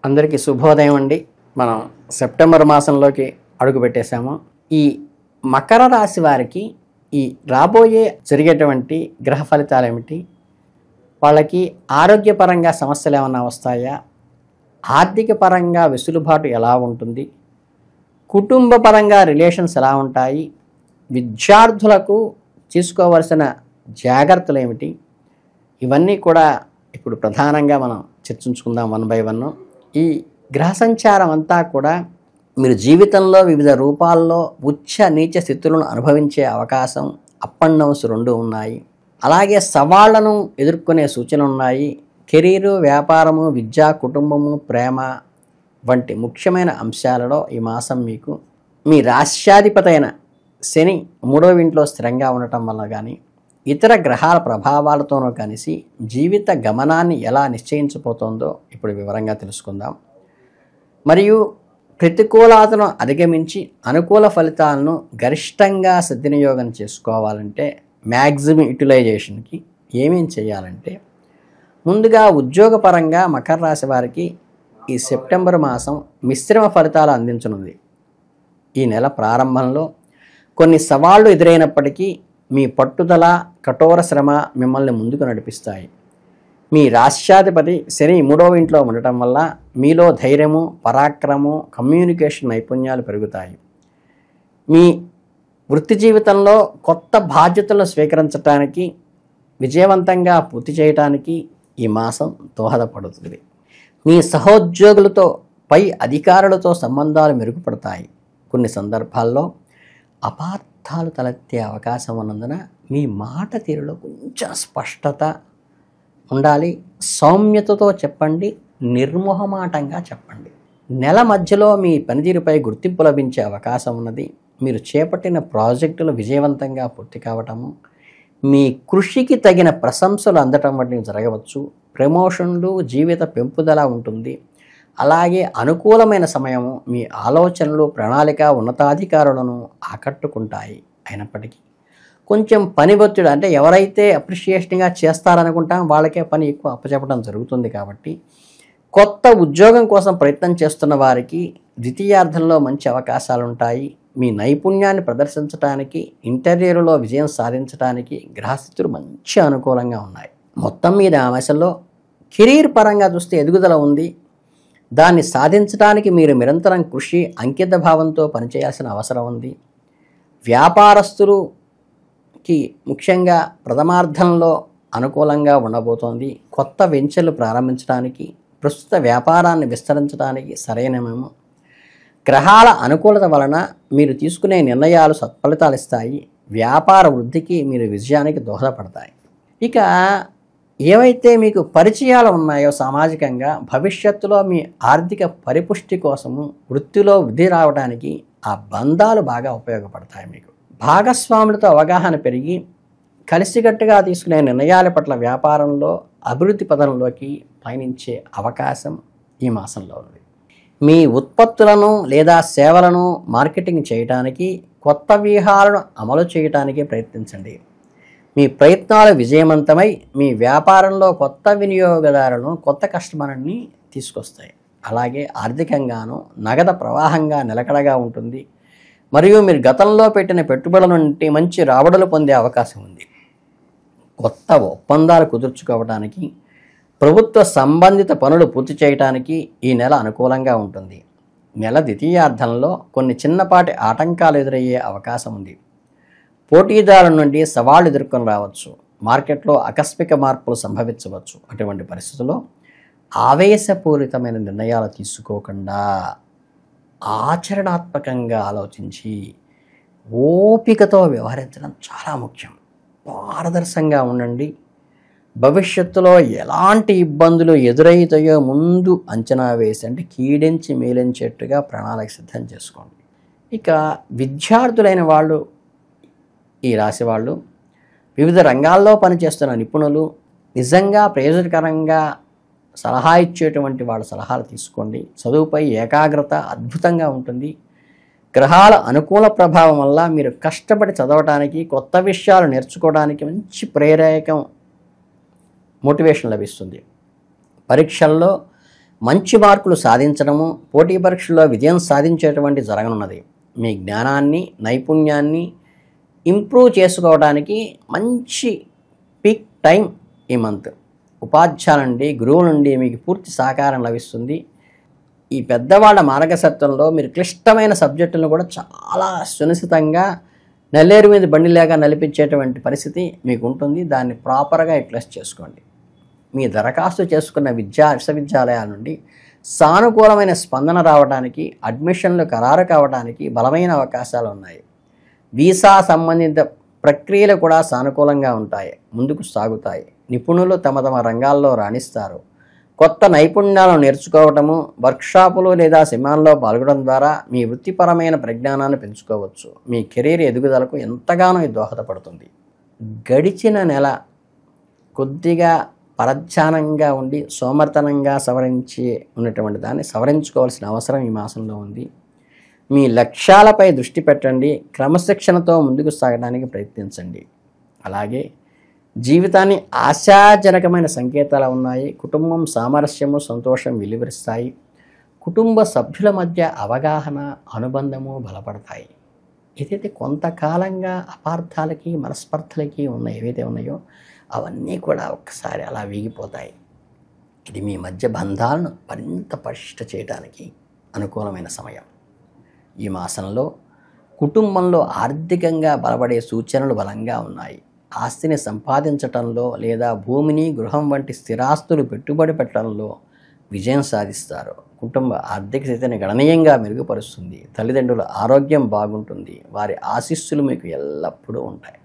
అందరికీ శుభోదయం అండి. మనం సెప్టెంబర్ మాసంలోకి అడుగుపెట్టేశాము. ఈ మకర రాశి వారికి ఈ రాబోయే జరిగేటువంటి గ్రహ ఫలితాలు ఏమిటి? వాళ్ళకి ఆరోగ్యపరంగా సమస్యలు ఏమైనా వస్తాయా? ఆర్థిక పరంగా వెసులుబాటు ఎలా ఉంటుంది? కుటుంబ పరంగా రిలేషన్స్ ఎలా ఉంటాయి? విద్యార్థులకు తీసుకోవాల్సిన జాగ్రత్తలు ఏమిటి? ఇవన్నీ కూడా ఇప్పుడు ప్రధానంగా మనం చర్చించుకుందాం వన్ బై వన్. ఈ గ్రహ సంచారం అంతా కూడా మీరు జీవితంలో వివిధ రూపాల్లో ఉచ్చ నీచ స్థితులను అనుభవించే అవకాశం, అప్ అండ్ డౌన్స్ రెండు ఉన్నాయి. అలాగే సవాళ్లను ఎదుర్కొనే సూచనలు ఉన్నాయి. కెరీరు, వ్యాపారము, విద్య, కుటుంబము, ప్రేమ వంటి ముఖ్యమైన అంశాలలో ఈ మాసం మీకు మీ రాశ్యాధిపతి అయిన శని 3వ ఇంట్లో స్థిరంగా ఉండటం వల్ల కానీ, ఇతర గ్రహాల ప్రభావాలతోనూ కలిసి జీవిత గమనాన్ని ఎలా నిశ్చయించబోతోందో ఇప్పుడు వివరంగా తెలుసుకుందాం. మరియు ప్రతికూలతను అధిగమించి అనుకూల ఫలితాలను గరిష్టంగా సద్వినియోగం చేసుకోవాలంటే మ్యాక్సిమం యూటిలైజేషన్కి ఏమేం చేయాలంటే, ముందుగా ఉద్యోగపరంగా మకర రాశి వారికి ఈ సెప్టెంబర్ మాసం మిశ్రమ ఫలితాలు అందించనుంది. ఈ నెల ప్రారంభంలో కొన్ని సవాళ్లు ఎదురైనప్పటికీ మీ పట్టుదల, కఠోర శ్రమ మిమ్మల్ని ముందుకు నడిపిస్తాయి. మీ రాశ్యాధిపతి శని 3వ ఇంట్లో ఉండటం వల్ల మీలో ధైర్యము, పరాక్రమము, కమ్యూనికేషన్ నైపుణ్యాలు పెరుగుతాయి. మీ వృత్తి జీవితంలో కొత్త బాధ్యతలను స్వీకరించడానికి, విజయవంతంగా పూర్తి చేయడానికి ఈ మాసం దోహదపడుతుంది. మీ సహోద్యోగులతో, పై అధికారులతో సంబంధాలు మెరుగుపడతాయి. కొన్ని సందర్భాల్లో అపార్థాలు తలెత్తే అవకాశం ఉన్నందున మీ మాట తీరులో కొంచెం స్పష్టత ఉండాలి. సౌమ్యతతో చెప్పండి, నిర్మోహమాటంగా చెప్పండి. నెల మధ్యలో మీ పనితీరుపై గుర్తింపు లభించే అవకాశం ఉన్నది. మీరు చేపట్టిన ప్రాజెక్టులు విజయవంతంగా పూర్తి కావటము, మీ కృషికి తగిన ప్రశంసలు అందటం వంటివి జరగవచ్చు. ప్రమోషన్లు, జీవిత పెంపుదల ఉంటుంది. అలాగే అనుకూలమైన సమయము మీ ఆలోచనలు, ప్రణాళిక ఉన్నతాధికారులను ఆకట్టుకుంటాయి. అయినప్పటికీ కొంచెం పని ఒత్తిడి, అంటే ఎవరైతే అప్రిషియేషన్గా చేస్తారనుకుంటాం వాళ్ళకే పని ఎక్కువ అప్పచెప్పడం జరుగుతుంది. కాబట్టి కొత్త ఉద్యోగం కోసం ప్రయత్నం చేస్తున్న వారికి ద్వితీయార్థంలో మంచి అవకాశాలు ఉంటాయి. మీ నైపుణ్యాన్ని ప్రదర్శించడానికి, ఇంటర్వ్యూలో విజయం సాధించడానికి గ్రహస్థితులు మంచి అనుకూలంగా ఉన్నాయి. మొత్తం మీద ఆ మాసంలో కెరీర్ పరంగా చూస్తే ఎదుగుదల ఉంది. దాన్ని సాధించడానికి మీరు నిరంతరం కృషి, అంకిత భావంతో పనిచేయాల్సిన అవసరం ఉంది. వ్యాపారస్తులకి ముఖ్యంగా ప్రథమార్థంలో అనుకూలంగా ఉండబోతోంది. కొత్త వెంచర్లు ప్రారంభించడానికి, ప్రస్తుత వ్యాపారాన్ని విస్తరించడానికి సరైన సమయం. గ్రహాల అనుకూలత వలన మీరు తీసుకునే నిర్ణయాలు సత్ఫలితాలు ఇస్తాయి. వ్యాపార వృద్ధికి, మీరు విజయానికి దోహదపడతాయి. ఇక ఏవైతే మీకు పరిచయాలు ఉన్నాయో సామాజికంగా, భవిష్యత్తులో మీ ఆర్థిక పరిపుష్టి కోసము, వృత్తిలో వృద్ధి రావడానికి ఆ బంధాలు బాగా ఉపయోగపడతాయి. మీకు భాగస్వాములతో అవగాహన పెరిగి కలిసికట్టుగా తీసుకునే నిర్ణయాల పట్ల వ్యాపారంలో అభివృద్ధి పదంలోకి పయనించే అవకాశం ఈ మాసంలో ఉంది. మీ ఉత్పత్తులను లేదా సేవలను మార్కెటింగ్ చేయడానికి, కొత్త వ్యూహాలను అమలు చేయడానికి ప్రయత్నించండి. మీ ప్రయత్నాలు విజయవంతమై మీ వ్యాపారంలో కొత్త వినియోగదారులను, కొత్త కస్టమర్ని తీసుకొస్తాయి. అలాగే ఆర్థికంగాను నగదు ప్రవాహంగా నిలకడగా ఉంటుంది. మరియు మీరు గతంలో పెట్టిన పెట్టుబడుల నుండి మంచి రాబడులు పొందే అవకాశం ఉంది. కొత్త ఒప్పందాలు కుదుర్చుకోవడానికి, ప్రభుత్వ సంబంధిత పనులు పూర్తి చేయడానికి ఈ నెల అనుకూలంగా ఉంటుంది. నెల ద్వితీయార్థంలో కొన్ని చిన్నపాటి ఆటంకాలు ఎదురయ్యే అవకాశం ఉంది. పోటీదారుల నుండి సవాళ్లు ఎదుర్కొని రావచ్చు. మార్కెట్లో ఆకస్మిక మార్పులు సంభవించవచ్చు. అటువంటి పరిస్థితుల్లో ఆవేశపూరితమైన నిర్ణయాలు తీసుకోకుండా ఆచరణాత్మకంగా ఆలోచించి ఓపికతో వ్యవహరించడం చాలా ముఖ్యం. పారదర్శకంగా ఉండండి. భవిష్యత్తులో ఎలాంటి ఇబ్బందులు ఎదురవుతాయో ముందు అంచనా వేసి, అంటే కీడించి మేలించేట్టుగా ప్రణాళిక సిద్ధం చేసుకోండి. ఇక విద్యార్థులైన వాళ్ళు, ఈ రాశి వాళ్ళు, వివిధ రంగాల్లో పనిచేస్తున్న నిపుణులు, నిజంగా ప్రయోజనకరంగా సలహా ఇచ్చేటువంటి వాళ్ళ సలహాలు తీసుకోండి. చదువుపై ఏకాగ్రత అద్భుతంగా ఉంటుంది. గ్రహాల అనుకూల ప్రభావం వల్ల మీరు కష్టపడి చదవడానికి, కొత్త విషయాలు నేర్చుకోవడానికి మంచి ప్రేరకం, మోటివేషన్ లభిస్తుంది. పరీక్షల్లో మంచి మార్కులు సాధించడము, పోటీ పరీక్షల్లో విజయం సాధించేటువంటి జరగనున్నది. మీ జ్ఞానాన్ని, నైపుణ్యాన్ని ఇంప్రూవ్ చేసుకోవడానికి మంచి పీక్ టైం ఈ మంత్. ఉపాధ్యాయుల నుండి, గురువుల నుండి మీకు పూర్తి సహకారం లభిస్తుంది. ఈ పెద్దవాళ్ళ మార్గదర్శకత్వంలో మీరు క్లిష్టమైన సబ్జెక్టులను కూడా చాలా సునిశ్చితంగా నల్లేరు మీద బండిలాగా నలిపించేటువంటి పరిస్థితి మీకు ఉంటుంది. దాన్ని ప్రాపర్గా యూటిలైజ్ చేసుకోండి. మీ దరఖాస్తు చేసుకున్న విశ్వవిద్యాలయాల నుండి సానుకూలమైన స్పందన రావడానికి, అడ్మిషన్లు ఖరారు కావడానికి బలమైన అవకాశాలు ఉన్నాయి. వీసా సంబంధిత ప్రక్రియలు కూడా సానుకూలంగా ఉంటాయి, ముందుకు సాగుతాయి. నిపుణులు తమ తమ రంగాల్లో రాణిస్తారు. కొత్త నైపుణ్యాలను నేర్చుకోవటము, వర్క్షాపులు లేదా సెమినార్లో పాల్గొనడం ద్వారా మీ వృత్తిపరమైన పరిజ్ఞానాన్ని పెంచుకోవచ్చు. మీ కెరీర్ ఎదుగుదలకు ఎంతగానో ఇది దోహదపడుతుంది. గడిచిన నెల కొద్దిగా పరధ్యానంగా ఉండి సోమర్తనంగా సవరించి ఉన్నటువంటి దాన్ని సవరించుకోవాల్సిన అవసరం ఈ మాసంలో ఉంది. మీ లక్ష్యాలపై దృష్టి పెట్టండి. క్రమశిక్షణతో ముందుకు సాగడానికి ప్రయత్నించండి. అలాగే జీవితాన్ని ఆశాజనకమైన సంకేతాలు ఉన్నాయి. కుటుంబం సామరస్యము, సంతోషం వెలువరిస్తాయి. కుటుంబ సభ్యుల మధ్య అవగాహన, అనుబంధము బలపడతాయి. ఏదైతే కొంతకాలంగా అపార్థాలకి, మనస్పర్ధలకి ఏవైతే ఉన్నాయో అవన్నీ కూడా ఒక్కసారి అలా వీగిపోతాయి. ఇది మీ మధ్య బంధాలను మరింత పటిష్ట చేయడానికి అనుకూలమైన సమయం. ఈ మాసంలో కుటుంబంలో ఆర్థికంగా బలపడే సూచనలు బలంగా ఉన్నాయి. ఆస్తిని సంపాదించటంలో లేదా భూమిని, గృహం వంటి స్థిరాస్తులు పెట్టుబడి పెట్టడంలో విజయం సాధిస్తారు. కుటుంబ ఆర్థిక స్థితిని గణనీయంగా మెరుగుపరుస్తుంది. తల్లిదండ్రుల ఆరోగ్యం బాగుంటుంది. వారి ఆశీస్సులు మీకు ఎల్లప్పుడూ ఉంటాయి.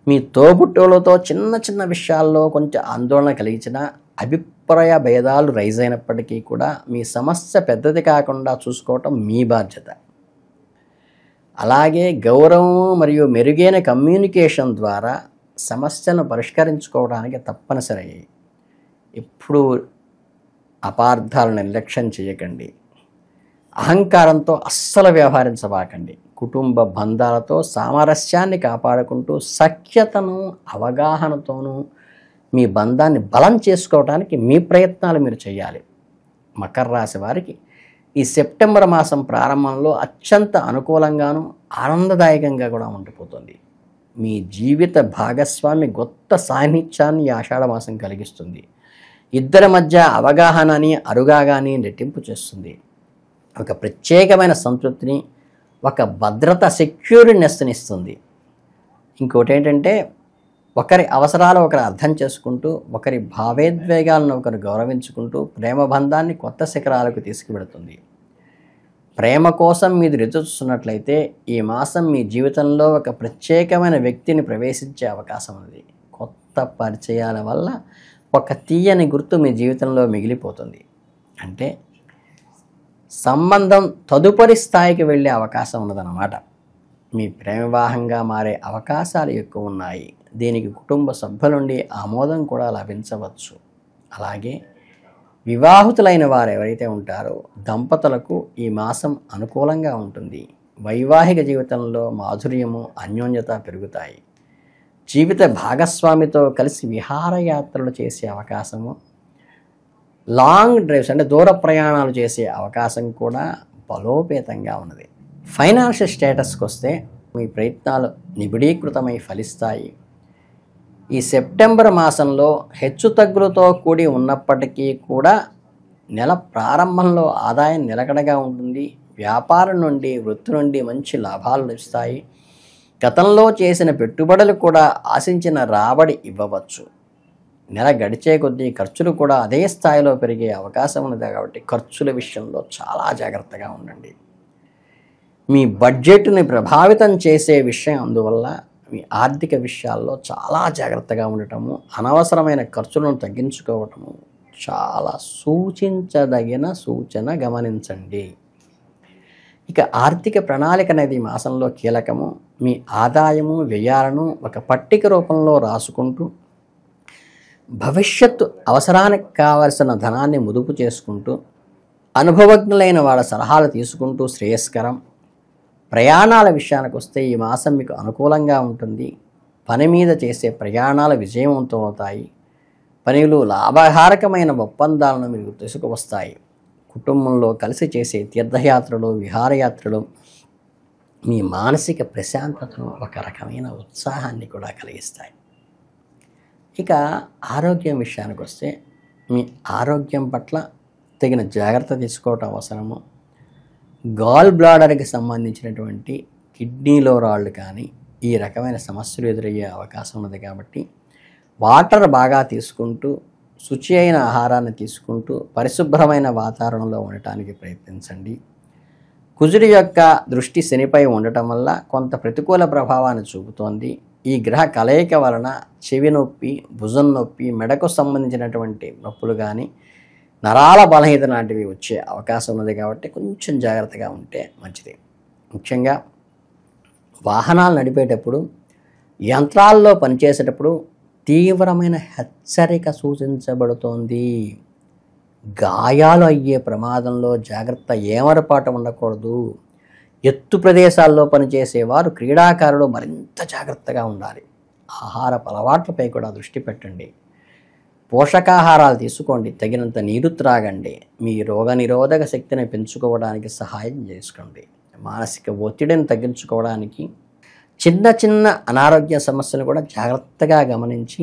మీ తోబుట్టువులతో చిన్న చిన్న విషయాల్లో కొంచెం ఆందోళన కలిగించిన అభిప్రాయ భేదాలు రైజ్ అయినప్పటికీ కూడా మీ సమస్య పెద్దది కాకుండా చూసుకోవటం మీ బాధ్యత. అలాగే గౌరవం మరియు మెరుగైన కమ్యూనికేషన్ ద్వారా సమస్యను పరిష్కరించుకోవడానికి తప్పనిసరి. ఎప్పుడూ అపార్థాలను నిర్లక్ష్యం చేయకండి. అహంకారంతో అస్సలు వ్యవహరించబాకండి. కుటుంబ బంధాలతో సామరస్యాన్ని కాపాడుకుంటూ సఖ్యతను, అవగాహనతోనూ మీ బంధాన్ని బలం చేసుకోవడానికి మీ ప్రయత్నాలు మీరు చేయాలి. మకర రాశి వారికి ఈ సెప్టెంబర్ మాసం ప్రారంభంలో అత్యంత అనుకూలంగాను, ఆనందదాయకంగా కూడా ఉండిపోతుంది. మీ జీవిత భాగస్వామి కొత్త సాన్నిధ్యాన్ని ఆషాఢ మాసం కలిగిస్తుంది. ఇద్దరి మధ్య అవగాహనని, అరుగాగాని రెట్టింపు చేస్తుంది. ఒక ప్రత్యేకమైన సంతృప్తిని, ఒక భద్రత, సెక్యూరినెస్ని ఇస్తుంది. ఇంకోటి ఏంటంటే, ఒకరి అవసరాలు ఒకరు అర్థం చేసుకుంటూ, ఒకరి భావోద్వేగాలను ఒకరు గౌరవించుకుంటూ ప్రేమ బంధాన్ని కొత్త శిఖరాలకు తీసుకువెడుతుంది. ప్రేమ కోసం మీరు ఎదురు చూస్తున్నట్లయితే ఈ మాసం మీ జీవితంలో ఒక ప్రత్యేకమైన వ్యక్తిని ప్రవేశించే అవకాశం ఉంది. కొత్త పరిచయాల వల్ల ఒక తీయని గుర్తు మీ జీవితంలో మిగిలిపోతుంది. అంటే సంబంధం తదుపరి స్థాయికి వెళ్ళే అవకాశం ఉన్నదన్నమాట. మీ ప్రేమ వివాహంగా మారే అవకాశాలు ఎక్కువ ఉన్నాయి. దీనికి కుటుంబ సభ్యుల నుండి ఆమోదం కూడా లభించవచ్చు. అలాగే వివాహితులైన వారు ఎవరైతే ఉంటారో దంపతులకు ఈ మాసం అనుకూలంగా ఉంటుంది. వైవాహిక జీవితంలో మాధుర్యము, అన్యోన్యత పెరుగుతాయి. జీవిత భాగస్వామితో కలిసి విహారయాత్రలు చేసే అవకాశము, లాంగ్ డ్రైవ్స్ అంటే దూర ప్రయాణాలు చేసే అవకాశం కూడా బలోపేతంగా ఉన్నది. ఫైనాన్షియల్ స్టేటస్కి వస్తే మీ ప్రయత్నాలు నిబిడీకృతమై ఫలిస్తాయి. ఈ సెప్టెంబర్ మాసంలో హెచ్చుతగ్గులతో కూడి ఉన్నప్పటికీ కూడా నెల ప్రారంభంలో ఆదాయం నిలకడగా ఉంటుంది. వ్యాపారం నుండి, వృత్తి నుండి మంచి లాభాలు లభిస్తాయి. గతంలో చేసిన పెట్టుబడులు కూడా ఆశించిన రాబడి ఇవ్వవచ్చు. నెల గడిచే కొద్దీ ఖర్చులు కూడా అదే స్థాయిలో పెరిగే అవకాశం ఉంది. కాబట్టి ఖర్చుల విషయంలో చాలా జాగ్రత్తగా ఉండండి. మీ బడ్జెట్ని ప్రభావితం చేసే విషయం అందువల్ల మీ ఆర్థిక విషయాల్లో చాలా జాగ్రత్తగా ఉండటము, అనవసరమైన ఖర్చులను తగ్గించుకోవటము చాలా సూచించదగిన సూచన, గమనించండి. ఇక ఆర్థిక ప్రణాళిక అనేది ఈ మాసంలో కీలకము. మీ ఆదాయము, వ్యయాలను ఒక పట్టిక రూపంలో రాసుకుంటూ భవిష్యత్తు అవసరానికి కావలసిన ధనాన్ని ముదుపు చేసుకుంటూ, అనుభవజ్ఞులైన వాళ్ళ సలహాలు తీసుకుంటూ శ్రేయస్కరం. ప్రయాణాల విషయానికి వస్తే ఈ మాసం మీకు అనుకూలంగా ఉంటుంది. పని మీద చేసే ప్రయాణాలు విజయవంతం అవుతాయి. పనులు లాభహారకమైన ఒప్పందాలను మీకు తీసుకువస్తాయి. కుటుంబంలో కలిసి చేసే తీర్థయాత్రలు, విహారయాత్రలు మీ మానసిక ప్రశాంతతను, ఒక రకమైన ఉత్సాహాన్ని కూడా కలిగిస్తాయి. ఇక ఆరోగ్యం విషయానికి వస్తే, మీ ఆరోగ్యం పట్ల తగిన జాగ్రత్త తీసుకోవటం అవసరము. గాల్ బ్లాడర్కి సంబంధించినటువంటి కిడ్నీలో రాళ్ళు కానీ ఈ రకమైన సమస్యలు ఎదురయ్యే అవకాశం ఉన్నది. కాబట్టి వాటర్ బాగా తీసుకుంటూ, శుచి అయిన ఆహారాన్ని తీసుకుంటూ, పరిశుభ్రమైన వాతావరణంలో ఉండటానికి ప్రయత్నించండి. కుజుడి యొక్క దృష్టి శనిపై ఉండటం వల్ల కొంత ప్రతికూల ప్రభావాన్ని చూపుతోంది. ఈ గ్రహ కలయిక వలన చెవి నొప్పి, భుజం నొప్పి, మెడకు సంబంధించినటువంటి నొప్పులు కానీ, నరాల బలహీనత లాంటివి వచ్చే అవకాశం ఉన్నది. కాబట్టి కొంచెం జాగ్రత్తగా ఉంటే మంచిది. ముఖ్యంగా వాహనాలు నడిపేటప్పుడు, యంత్రాల్లో పనిచేసేటప్పుడు తీవ్రమైన హెచ్చరిక సూచించబడుతోంది. గాయాలు అయ్యే ప్రమాదంలో జాగ్రత్త ఏమరపాటు ఉండకూడదు. ఎత్తు ప్రదేశాల్లో పనిచేసేవారు, క్రీడాకారులు మరింత జాగ్రత్తగా ఉండాలి. ఆహారపు అలవాట్లపై కూడా దృష్టి పెట్టండి. పోషకాహారాలు తీసుకోండి, తగినంత నీరు త్రాగండి. మీ రోగనిరోధక శక్తిని పెంచుకోవడానికి సహాయం చేసుకోండి. మానసిక ఒత్తిడిని తగ్గించుకోవడానికి చిన్న చిన్న అనారోగ్య సమస్యలు కూడా జాగ్రత్తగా గమనించి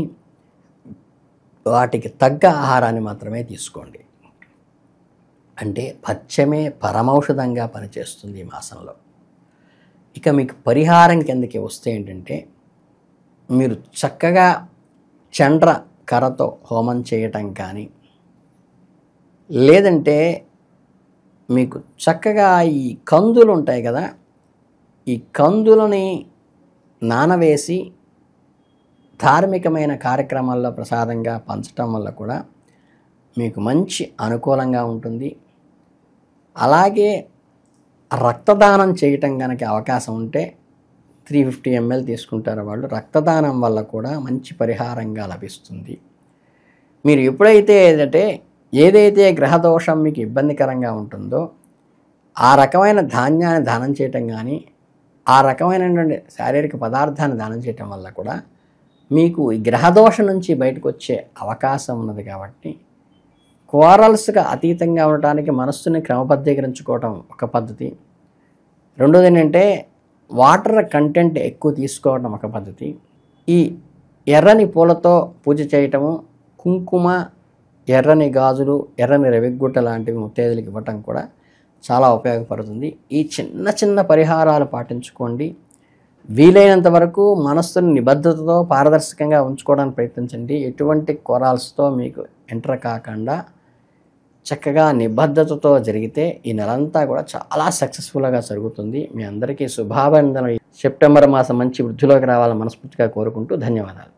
వాటికి తగ్గ ఆహారాన్ని మాత్రమే తీసుకోండి. అంటే పథ్యమే పరమౌషధంగా పనిచేస్తుంది ఈ మాసంలో. ఇక మీకు పరిహారం కిందకి వస్తే ఏంటంటే, మీరు చక్కగా చండ్ర కర్రతో హోమం చేయటం కానీ, లేదంటే మీకు చక్కగా ఈ కందులు ఉంటాయి కదా, ఈ కందులని నానవేసి ధార్మికమైన కార్యక్రమాల్లో ప్రసాదంగా పంచటం వల్ల కూడా మీకు మంచి అనుకూలంగా ఉంటుంది. అలాగే రక్తదానం చేయటం కనుక అవకాశం ఉంటే 350 ml తీసుకుంటారు వాళ్ళు. రక్తదానం వల్ల కూడా మంచి పరిహారంగా లభిస్తుంది. మీరు ఎప్పుడైతే ఏదైతే గ్రహదోషం మీకు ఇబ్బందికరంగా ఉంటుందో ఆ రకమైన ధాన్యాన్ని దానం చేయటం కానీ, ఆ రకమైనటువంటి శారీరక పదార్థాన్ని దానం చేయటం వల్ల కూడా మీకు ఈ గ్రహదోషం నుంచి బయటకు వచ్చే అవకాశం ఉన్నది. కాబట్టి క్వారల్స్గా అతీతంగా ఉండటానికి మనస్సుని క్రమబద్ధీకరించుకోవటం ఒక పద్ధతి. రెండోది ఏంటంటే, వాటర్ కంటెంట్ ఎక్కువ తీసుకోవడం ఒక పద్ధతి. ఈ ఎర్రని పూలతో పూజ చేయటము, కుంకుమ, ఎర్రని గాజులు, ఎర్రని రవిగుట్ట లాంటివి ముత్తైదులకు ఇవ్వటం కూడా చాలా ఉపయోగపడుతుంది. ఈ చిన్న చిన్న పరిహారాలు పాటించుకోండి. వీలైనంత వరకు మనస్సుని నిబద్ధతతో పారదర్శకంగా ఉంచుకోవడానికి ప్రయత్నించండి. ఎటువంటి కొరాల్స్తో మీకు ఎంటర్ కాకుండా చక్కగా నిబద్ధతతో జరిగితే ఈ నెలంతా కూడా చాలా సక్సెస్ఫుల్గా జరుగుతుంది. మీ అందరికీ శుభాభినందనలు. సెప్టెంబర్ మాసం మంచి వృద్ధిలోకి రావాలని మనస్ఫూర్తిగా కోరుకుంటూ ధన్యవాదాలు.